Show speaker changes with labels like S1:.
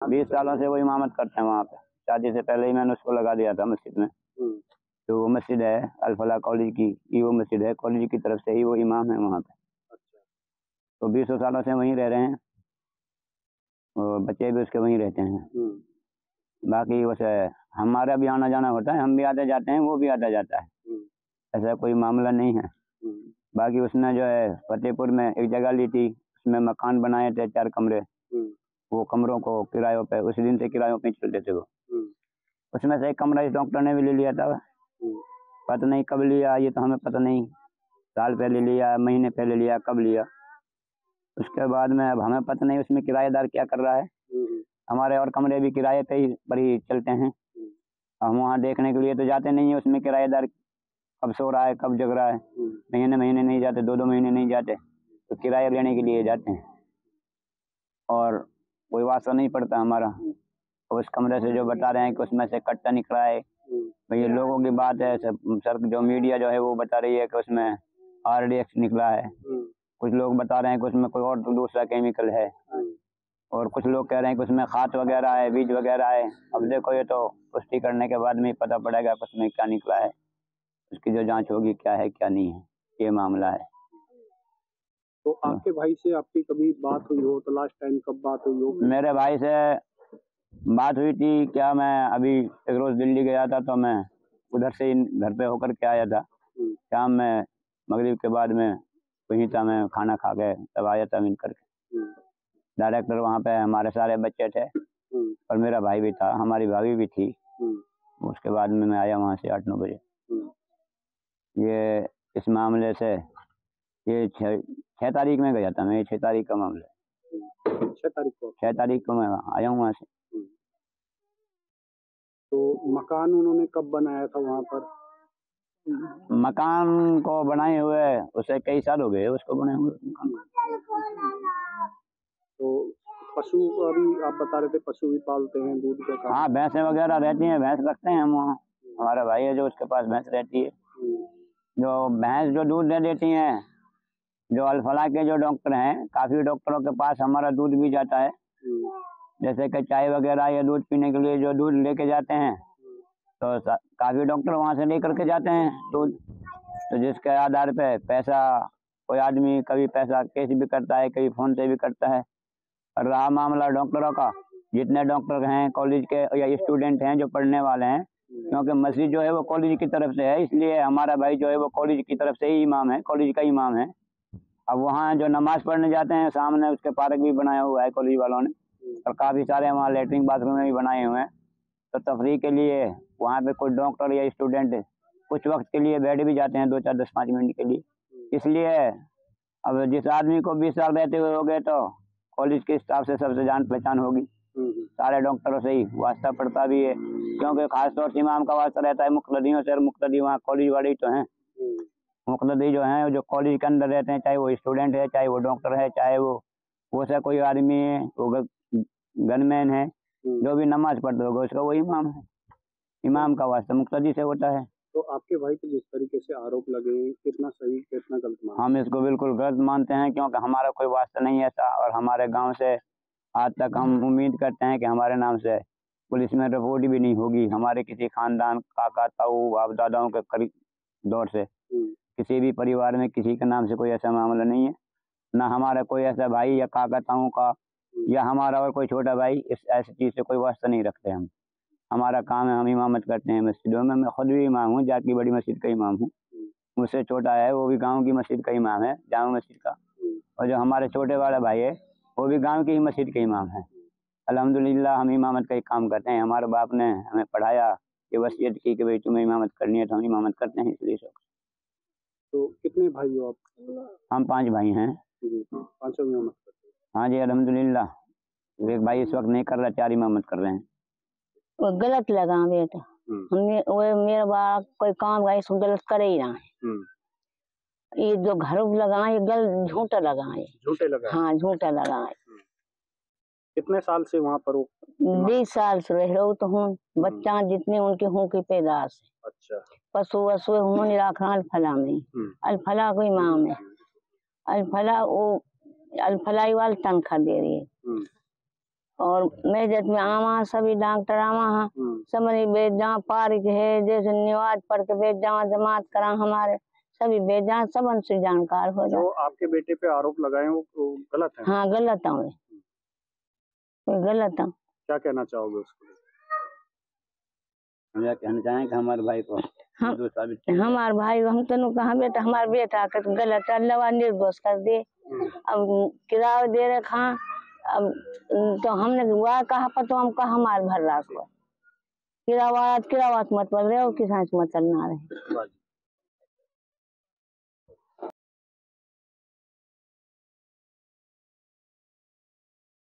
S1: 20 सालों से वो इमामत करते हैं वहाँ पे। शादी से पहले ही मैंने उसको लगा दिया था मस्जिद में। तो वो मस्जिद है अल-फलाह कॉलेज की वो मस्जिद है, कॉलेज की तरफ से ही वो इमाम है वहाँ पे।
S2: अच्छा।
S1: तो 20 सालों से वहीं रह रहे हैं और बच्चे भी उसके वहीं रहते हैं। बाकी वैसे हमारा भी आना जाना होता है, हम भी आते जाते हैं, वो भी आता जाता है, ऐसा कोई मामला नहीं है। बाकी उसने जो है फतेहपुर में एक जगह ली थी, उसमें मकान बनाए थे 4 कमरे। वो कमरों को किरायों पे उस दिन से किरायों पे चलते थे वो। उसमें से एक कमरा इस डॉक्टर ने भी ले लिया था। पता नहीं कब लिया, ये तो हमें पता नहीं, साल पहले लिया, महीने पहले लिया, कब लिया। उसके बाद में अब हमें पता नहीं उसमें किराएदार क्या कर रहा है। हमारे और कमरे भी किराए पे ही पर ही चलते हैं, हम वहाँ देखने के लिए तो जाते नहीं है उसमें किराएदार कब सो रहा है कब जग रहा है। महीने महीने नहीं जाते, 2-2 महीने नहीं जाते, तो किराया लेने के लिए जाते हैं और कोई वास्ता नहीं पड़ता हमारा। उस कमरे से जो बता रहे हैं कि उसमें से कट्टा निकला है, भाई ये लोगों की बात है, सर जो मीडिया जो है वो बता रही है कि उसमें RDX निकला है। कुछ लोग बता रहे हैं कि उसमें कोई और दूसरा केमिकल है, और कुछ लोग कह रहे हैं कि उसमें खाद वगैरह है, बीज वगैरह है। अब देखो ये तो पुष्टि करने के बाद में ही पता पड़ेगा कि उसमें क्या निकला है, उसकी जो जांच होगी क्या है क्या नहीं है, ये मामला है।
S2: तो आपके भाई से आपकी कभी बात हुई हो तो लास्ट टाइम कब बात हुई हो?
S1: मेरे भाई से बात हुई थी क्या, मैं अभी एक रोज दिल्ली गया था तो मैं उधर से घर पे होकर के आया था। शाम में मगरिब के बाद में वहीं था, मैं खाना खा के तब आया था मिल करके। डायरेक्टर वहाँ पे हमारे सारे बच्चे थे और मेरा भाई भी था, हमारी भाभी भी थी। उसके बाद में मैं आया वहाँ से 8-9 बजे। ये इस मामले से ये 6 तारीख में गया था मैं, 6 तारीख का मामला है। 6 तारीख को मैं आया हूँ वहाँ से।
S2: तो मकान उन्होंने कब बनाया था वहाँ पर?
S1: मकान को बनाए हुए उसे कई साल हो गए उसको बने हुए मकान।
S2: तो पशु अभी आप बता रहे थे पशु भी पालते हैं, दूध का काम?
S1: हाँ, भैंसें वगैरह रहती हैं, भैंस रखते हैं हम वहाँ। हमारा भाई है जो उसके पास भैंस रहती है, जो भैंस जो दूध दे देती हैं। जो अल-फलाह के जो डॉक्टर हैं, काफी डॉक्टरों के पास हमारा दूध भी जाता है। जैसे कि चाय वगैरह या दूध पीने के लिए जो दूध लेके जाते हैं, तो काफी डॉक्टर वहाँ से लेकर के जाते हैं दूध। तो जिसके आधार पे पैसा कोई आदमी कभी पैसा कैश भी करता है, कभी फोन से भी करता है। और रहा मामला डॉक्टरों का, जितने डॉक्टर हैं कॉलेज के या स्टूडेंट हैं जो पढ़ने वाले हैं, क्योंकि मस्जिद जो है वो कॉलेज की तरफ से है, इसलिए हमारा भाई जो है वो कॉलेज की तरफ से ही इमाम है, कॉलेज का इमाम है। अब वहाँ जो नमाज पढ़ने जाते हैं, सामने उसके पार्क भी बनाया हुआ है कॉलेज वालों ने, और काफ़ी सारे वहाँ लेटरिन बाथरूम भी बनाए हुए हैं। तो तफरीह के लिए वहाँ पे कोई डॉक्टर या स्टूडेंट कुछ वक्त के लिए बैठ भी जाते हैं, 2-4, 10-5 मिनट के लिए। इसलिए अब जिस आदमी को 20 साल रहते हुए हो गए तो कॉलेज के स्टाफ से सबसे जान पहचान होगी, सारे डॉक्टरों से ही वास्ता पड़ता भी है, क्योंकि खासतौर से इमाम का वास्ता रहता है मुक़्तदियों से, और मुक़्तदी वहाँ कॉलेज वाले तो हैं। मुक़्तदी जो हैं जो कॉलेज के अंदर रहते हैं, चाहे वो स्टूडेंट है, चाहे वो डॉक्टर है, चाहे वो से कोई आदमी है, वो गनमैन है, जो भी नमाज पढ़ते होगा उसका वो इमाम है। इमाम का वास्ता मुक़्तदी से होता है।
S2: तो आपके भाई को जिस तरीके से आरोप लगे, कितना सही कितना गलत मानते हैं?
S1: हम इसको बिल्कुल गलत मानते हैं, क्योंकि हमारा कोई वास्ता नहीं ऐसा, और हमारे गांव से आज तक हम उम्मीद करते हैं कि हमारे नाम से पुलिस में रिपोर्ट भी नहीं होगी। हमारे किसी खानदान, काका, ताऊ, बाप दादाओं के करीब दौर से किसी भी परिवार में किसी के नाम से कोई ऐसा मामला नहीं है, ना हमारा कोई ऐसा भाई या काका ताऊ का या हमारा और कोई छोटा भाई इस ऐसी चीज़ से कोई वास्ता नहीं रखते हम। हमारा काम है, हम इमामत करते हैं मस्जिदों में। मैं खुद भी इमाम हूँ, जात की बड़ी मस्जिद का इमाम हूँ। मुझसे छोटा है वो भी गांव की मस्जिद का इमाम है, जामा मस्जिद का। और जो हमारे छोटे वाला भाई है वो भी गांव की ही मस्जिद के इमाम है। अल्हम्दुलिल्लाह हम इमामत का ही काम करते हैं। हमारे बाप ने हमें पढ़ाया, ये वसीयत की कि भाई तुम्हें इमामत करनी है, तो हम इमामत करते हैं इसलिए शौक।
S2: तो कितने भाई हो आप?
S1: हम 5 भाई हैं।
S2: पांचों इमामत करते हैं?
S1: हाँ जी अल्हम्दुलिल्लाह। एक भाई इस वक्त नहीं कर रहा, 4 इमामत कर रहे हैं।
S3: वो गलत लगा बेटा, हमने वो मेरा बाप कोई काम गए सो गलत करे ही ना। ये जो घर लगाए गलत झूठा लगाए।
S2: झूठे लगाए?
S3: हाँ झूठा लगाए।
S2: कितने साल से वहाँ पर?
S3: 20 साल से रह रहे तो हूँ, बच्चा जितने उनके हों की पैदाश।
S2: अच्छा।
S3: पशु वसु उन्होंने रखा अल-फलाह में, अल-फलाह को इमाम है। अल-फलाह वो अल-फलाह वाले तनख्वाह दे रही है। और मेजत में आवा सभी डॉक्टर आवा समरी बेजा पारिक है जैसे निवाज पढ़ के बेजा जमात करा हमारे सभी बेजा सबन से जानकार हो जाए।
S2: जो आपके बेटे पे आरोप लगाए वो गलत है?
S3: हाँ गलत है, गलत है।
S2: क्या कहना चाहोगे उसको?
S1: हम यह कहना चाहेंगे हमारे भाई को
S3: हमारे भाई हम तो कहा बेटा हमारा बेटा गलत अल्लाह निर्दोष कर दे। अब किराया दे रखा अब तो हमने वह कहा पर तो हम कहा हमारे भर रहा किरावात मत पड़ रहे और किसान मत चलना रहे।